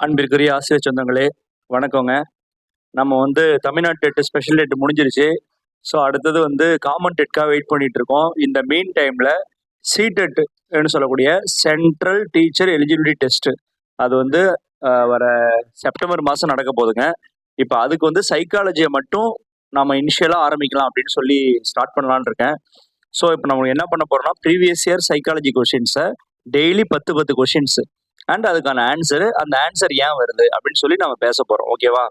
அன்பிற்குரிய ஆசிரியர் சொந்தங்களே, வணக்கங்க. நம்ம தமிழ்நாடு டெட் ஸ்பெஷல் டெட் முடிஞ்சிருச்சு. ஸோ அடுத்தது காமன் டெட்காக வெயிட் பண்ணிட்டு இருக்கோம். இந்த மீன் டைம்ல சிடெட்னு சொல்லக்கூடிய சென்ட்ரல் டீச்சர் எலிஜிபிலிட்டி டெஸ்ட் அது வர செப்டம்பர் மாதம் நடக்க போகுதுங்க. இப்போ அதுக்கு சைக்காலஜியை மட்டும் நம்ம இனிஷியலாக ஆரம்பிக்கலாம் அப்படின்னு சொல்லி ஸ்டார்ட் பண்ணலான்னு இருக்கேன். ஸோ இப்போ நம்ம என்ன பண்ண போறோம்னா ப்ரீவியஸ் இயர் சைக்காலஜி கொஷின்ஸை டெய்லி 10 கொஷின்ஸ் அண்ட் அதுக்கான ஆன்சரு, அந்த ஆன்சர் ஏன் வருது அப்படின்னு சொல்லி நம்ம பேச போறோம். ஓகேவா?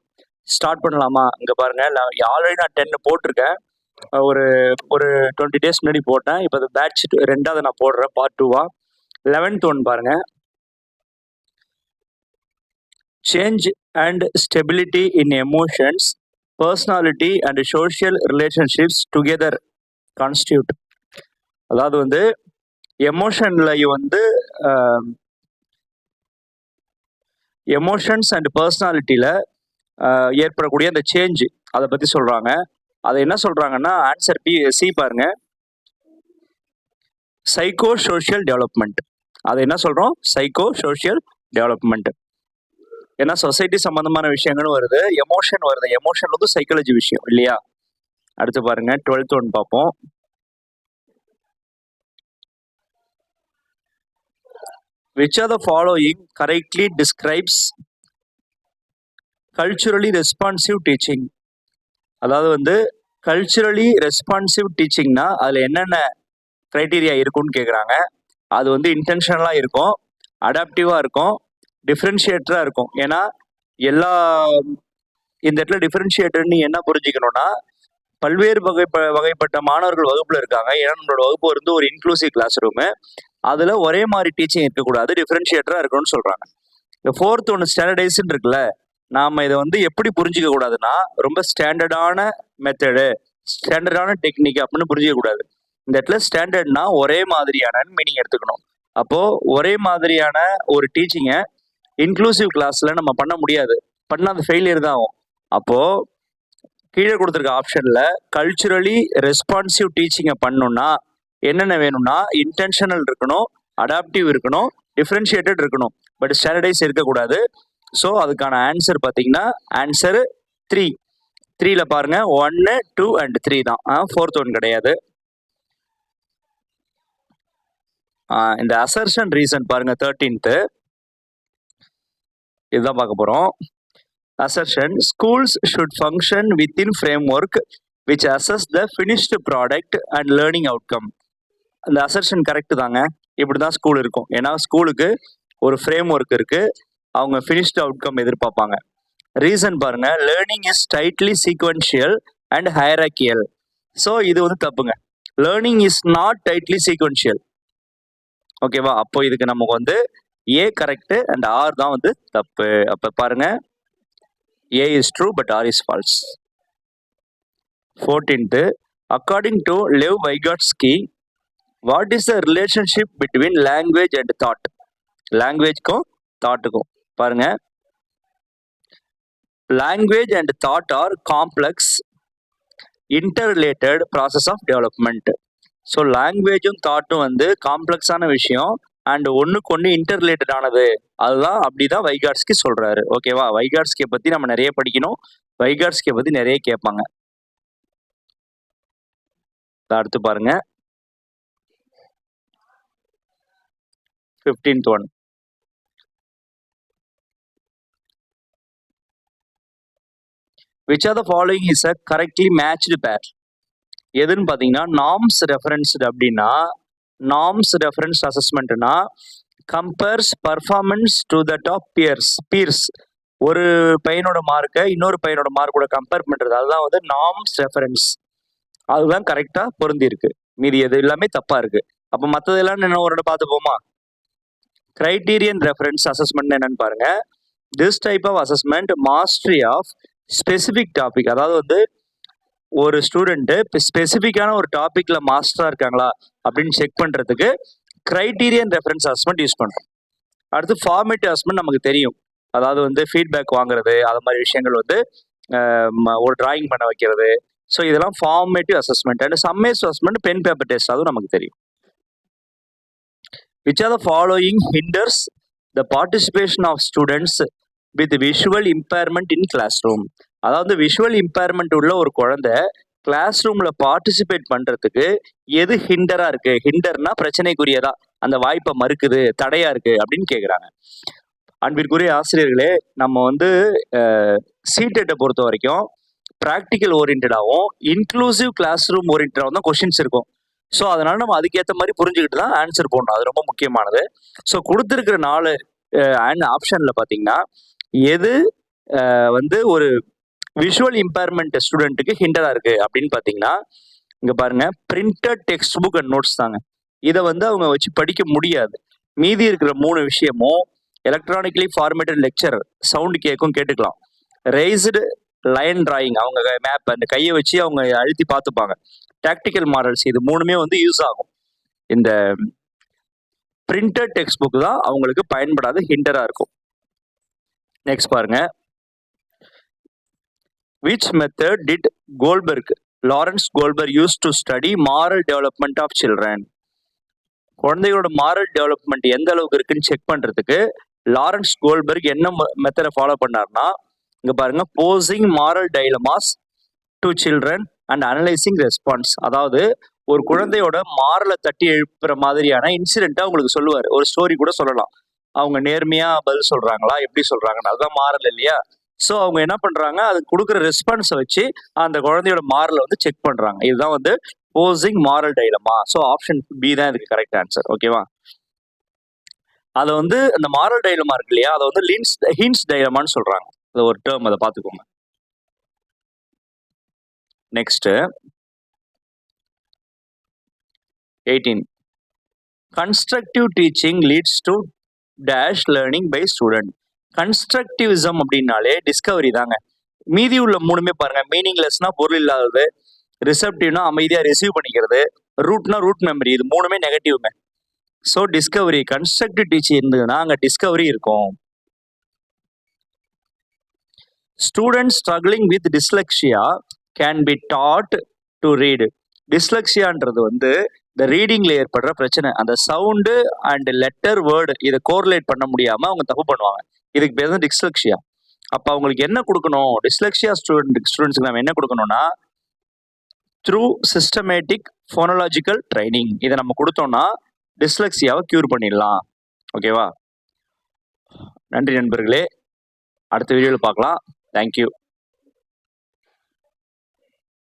ஸ்டார்ட் பண்ணலாமா? இங்க பாருங்க, ஆல்ரெடி நான் 10 போட்டிருக்கேன். ஒரு ஒரு 20 டேஸ் முன்னாடி போட்டேன். இப்போ அது பேட்ச் 2வது நான் போடுறேன், பார்ட் 2வா. 11th ஒன் பாருங்க. Change and stability in emotions, personality and social relationships together constitute. அதாவது எமோஷன்லையும் எமோஷன்ஸ் அண்ட் பர்சனாலிட்டியில் ஏற்படக்கூடிய அந்த சேஞ்ச் அதை பற்றி சொல்கிறாங்க. அதை என்ன சொல்கிறாங்கன்னா, ஆன்சர் சி பாருங்க, சைக்கோ சோஷியல் டெவலப்மெண்ட். அதை என்ன சொல்கிறோம்? Psycho social development. ஏன்னா சொசைட்டி சம்மந்தமான விஷயங்களும் வருது, எமோஷன் வருது. எமோஷன் சைக்காலஜி விஷயம் இல்லையா? அடுத்து பாருங்க, 12th ஒன் பார்ப்போம். Which of the following correctly describes culturally responsive teaching? அதாவது கல்ச்சுரலி ரெஸ்பான்சிவ் டீச்சிங்னா அதில் என்னென்ன க்ரைட்டீரியா இருக்குன்னு கேட்குறாங்க. அது இன்டென்ஷனலாக இருக்கும், அடாப்டிவாக இருக்கும், டிஃப்ரென்ஷியேட்டராக இருக்கும். ஏன்னா எல்லா இந்த இடத்துல டிஃப்ரென்ஷியேட்டர்னு என்ன புரிஞ்சுக்கணும்னா, பல்வேறு வகைப்பட்ட மாணவர்கள் வகுப்பில் இருக்காங்க. ஏன்னா நம்மளோட வகுப்பு ஒரு இன்க்ளூசிவ் கிளாஸ் ரூமு. அதில் ஒரே மாதிரி டீச்சிங் இருக்கக்கூடாது, டிஃப்ரென்ஷியேட்டராக இருக்கணும்னு சொல்கிறாங்க. இந்த 4th ஒன்று ஸ்டாண்டர்டைஸ்ன்னு இருக்குல்ல, நாம் இதை எப்படி புரிஞ்சிக்க கூடாதுன்னா, ரொம்ப ஸ்டாண்டர்டான மெத்தடு, ஸ்டாண்டர்டான டெக்னிக் அப்படின்னு புரிஞ்சிக்க கூடாது. இந்த இடத்துல ஸ்டாண்டர்ட்னா ஒரே மாதிரியான மீனிங் எடுத்துக்கணும். அப்போது ஒரே மாதிரியான ஒரு டீச்சிங்கை இன்க்ளூசிவ் கிளாஸில் நம்ம பண்ண முடியாது, பண்ணால் அது ஃபெயிலியர் தான் ஆகும். அப்போது கீழே கொடுத்துருக்க ஆப்ஷனில் கல்ச்சுரலி ரெஸ்பான்சிவ் டீச்சிங்கை பண்ணணும்னா என்னென்ன வேணும்னா, இன்டென்ஷனல் இருக்கணும், அடாப்டிவ் இருக்கணும், டிஃப்ரென்ஷியேட்டட் இருக்கணும், பட் ஸ்டாண்டர்டைஸ் இருக்கக்கூடாது. ஸோ அதுக்கான ஆன்சர் பார்த்தீங்கன்னா ஆன்சர் 3. 3ல பாருங்க, 1, 2 and 3 தான். 4th ஒன் கிடையாது. இந்த அசர்ஷன் ரீசன் பாருங்க, 13th இதுதான் பார்க்க போறோம். Assertion, schools should function within framework which assess the finished product and learning outcome. அந்த அசர்ஷன் கரெக்டு தாங்க. இப்படி தான் ஸ்கூல் இருக்கும். ஏன்னா ஸ்கூலுக்கு ஒரு ஃப்ரேம் ஒர்க் இருக்கு, அவங்க ஃபினிஷ்டு அவுட்கம் எதிர்பார்ப்பாங்க. ரீசன் பாருங்க, learning is tightly sequential and hierarchical. So இது தப்புங்க. Learning is not tightly sequential. ஓகேவா? அப்போ இதுக்கு நமக்கு ஏ கரெக்டு அண்ட் ஆர் தான் தப்பு. அப்போ பாருங்க, A is true but R is false. 14th, according to Lev Vygotsky, what is the relationship between language and thought? லாங்குவேஜ்க்கும் தாட்டுக்கும் பாருங்க, language and thought are complex interrelated process of development. So லாங்குவேஜும் தாட்டும் காம்ப்ளெக்ஸான விஷயம் அண்ட் ஒன்றுக்கு ஒன்று interrelated ஆனது. அதுதான் அப்படிதான் வைகாட்ஸ்கி சொல்றாரு. ஓகேவா? வைகாட்ஸ்கியை பற்றி நம்ம நிறைய படிக்கணும், வைகாட்ஸ்கியை பற்றி நிறைய கேட்பாங்க. அடுத்து பாருங்க, 15th one. Which of the following is a correctly matched pair? எதுன்னு பார்த்தீங்கன்னா, நார்ம்ஸ் ரெஃபரன்ஸ்டு. அப்படின்னா நார்ம்ஸ் ரெஃபரன்ஸ் அசஸ்மெண்ட்னா compares performance to that of peers. ஒரு பையனோட மார்க்கை இன்னொரு பையனோட மார்க்கோட கம்பேர் பண்ணுறது, அதுதான் நார்ம்ஸ் ரெஃபரன்ஸ். அதுதான் கரெக்டாக பொருந்தி இருக்கு. மீதி எது எல்லாமே தப்பாக இருக்கு. அப்போ மற்றதெல்லாம் என்ன ஒரு பார்த்துப்போமா? கிரைட்டீரியன் ரெஃபரன்ஸ் அசஸ்மெண்ட் என்னன்னு பாருங்க. This type of assessment mastery of specific topic. அதாவது ஒரு ஸ்டூடெண்ட்டு ஸ்பெசிஃபிக்கான ஒரு டாபிக்ல மாஸ்டரா இருக்காங்களா அப்படின்னு செக் பண்றதுக்கு கிரைட்டீரியன் ரெஃபரன்ஸ் அசஸ்மெண்ட் யூஸ் பண்றோம். அடுத்து ஃபார்மேட்டிவ் அசஸ்மெண்ட் நமக்கு தெரியும். அதாவது ஃபீட்பேக் வாங்குறது, அது மாதிரி விஷயங்கள் ஒரு டிராயிங் பண்ண வைக்கிறது. ஸோ இதெல்லாம் formative assessment. And summative assessment pen paper test, அதுவும் நமக்கு தெரியும். Which are the following hinders the participation of students with visual impairment in class room. அதாவது விஷுவல் இம்பேர்மெண்ட் உள்ள ஒரு குழந்தை கிளாஸ் ரூம்ல பார்ட்டிசிபேட் பண்றதுக்கு எது ஹிண்டரா இருக்கு? ஹிண்டர்னா பிரச்சனைக்குரியதா, அந்த வாய்ப்பை மறுக்குது, தடையா இருக்கு அப்படின்னு கேக்குறாங்க. அன்பிற்குரிய ஆசிரியர்களே, நம்ம வந்து சிடெட்டை பொறுத்த வரைக்கும் ப்ராக்டிக்கல் ஓரியன்டாகவும் இன்க்ளூசிவ் கிளாஸ் ரூம் ஓரியன்டாகவும் தான் கொஷின்ஸ் இருக்கும். ஸோ அதனால நம்ம அதுக்கேற்ற மாதிரி புரிஞ்சுக்கிட்டு தான் ஆன்சர் போடணும். அது ரொம்ப முக்கியமானது. ஸோ கொடுத்துருக்கிற 4 ஆப்ஷன்ல பார்த்தீங்கன்னா எது வந்து ஒரு விஷுவல் இம்பேர்மெண்ட் ஸ்டூடெண்ட்டுக்கு ஹிண்டரா இருக்கு அப்படின்னு பார்த்தீங்கன்னா, இங்க பாருங்க, printed text book and notes தாங்க. இதை வந்து அவங்க வச்சு படிக்க முடியாது. மீதி இருக்கிற 3 விஷயமும் எலக்ட்ரானிக்கலி ஃபார்மேட்டட் லெக்சர் சவுண்ட் கேட்கும், கேட்டுக்கலாம். ரைஸ்டு லைன் டிராயிங், அவங்க மேப் அந்த கையை வச்சு அவங்க அழுத்தி பார்த்துப்பாங்க. டாக்டிக்கல் மாடல்ஸ், இது 3மே வந்து யூஸ் ஆகும். இந்த பிரிண்டட் டெக்ஸ்ட் புக் தான் அவங்களுக்கு பயன்படாத ஹிண்டரா இருக்கும். நெக்ஸ்ட் பாருங்க, which method did Lawrence Kohlberg use to study moral development of children? குழந்தைகளோட மாரல் டெவலப்மெண்ட் எந்த அளவுக்கு இருக்குன்னு செக் பண்றதுக்கு லாரன்ஸ் கோல்பர்க் என்ன மெத்தடை ஃபாலோ பண்ணார்னா, இங்க பாருங்க, posing moral dilemmas to children and analysing response. அதாவது ஒரு குழந்தையோட மாரலை தட்டி எழுப்புற மாதிரியான இன்சிடென்ட்டை அவங்களுக்கு சொல்லுவார். ஒரு ஸ்டோரி கூட சொல்லலாம். அவங்க நேர்மையா பதில் சொல்றாங்களா, எப்படி சொல்றாங்கன்னு, அதுதான் மாரல் இல்லையா? ஸோ அவங்க என்ன பண்றாங்க, அது கொடுக்குற ரெஸ்பான்ஸை வச்சு அந்த குழந்தையோட மாரலை வந்து செக் பண்றாங்க. இதுதான் வந்து posing moral dilemma. So option B தான் இதுக்கு கரெக்ட் ஆன்சர். ஓகேவா? அதை வந்து அந்த மாரல் டைலமா இருக்கு இல்லையா, அதை வந்து ஹின்ஸ் டைலமான்னு சொல்றாங்க. அது ஒரு டேர்ம், அதை பார்த்துக்கோங்க. Next 18. Constructive teaching leads to dash learning by student. Constructivism அப்படின்னாலே டிஸ்கவரி தாங்க. மீதி உள்ள 3மே பாருங்க, மீனிங்லெஸ்னா பொருள் இல்லாதது, ரிசப்டிவ்னா அமைதியா ரிசீவ் பண்ணிக்கிறது, ரூட்னா ரூட் மெமரி, இது 3மே நெகட்டிவ்ங்க. ஸோ டிஸ்கவரி, கன்ஸ்ட்ரக்டிவ் டீச்சிங் இருந்ததுன்னா அங்கே டிஸ்கவரி இருக்கும். Students struggling with dyslexia can be taught to read. டிஸ்லெக்ஷியான்றது வந்து இந்த ரீடிங்ல ஏற்படுற பிரச்சனை. அந்த சவுண்டு அண்ட் லெட்டர் வேர்டு இதை கோரிலேட் பண்ண முடியாம அவங்க தப்பு பண்ணுவாங்க. இதுக்கு பேர் தான் டிஸ்லெக்ஷியா. அப்ப அவங்களுக்கு என்ன கொடுக்கணும்? டிஸ்லெக்ஷியா ஸ்டூடெண்ட்ஸ்க்கு நம்ம என்ன கொடுக்கணும்னா, த்ரூ சிஸ்டமேட்டிக் ஃபோனலாஜிக்கல் ட்ரைனிங், இதை நம்ம கொடுத்தோம்னா டிஸ்லெக்ஷியாவை கியூர் பண்ணிடலாம். ஓகேவா? நன்றி நண்பர்களே, அடுத்த வீடியோவில் பார்க்கலாம். தேங்க்யூ.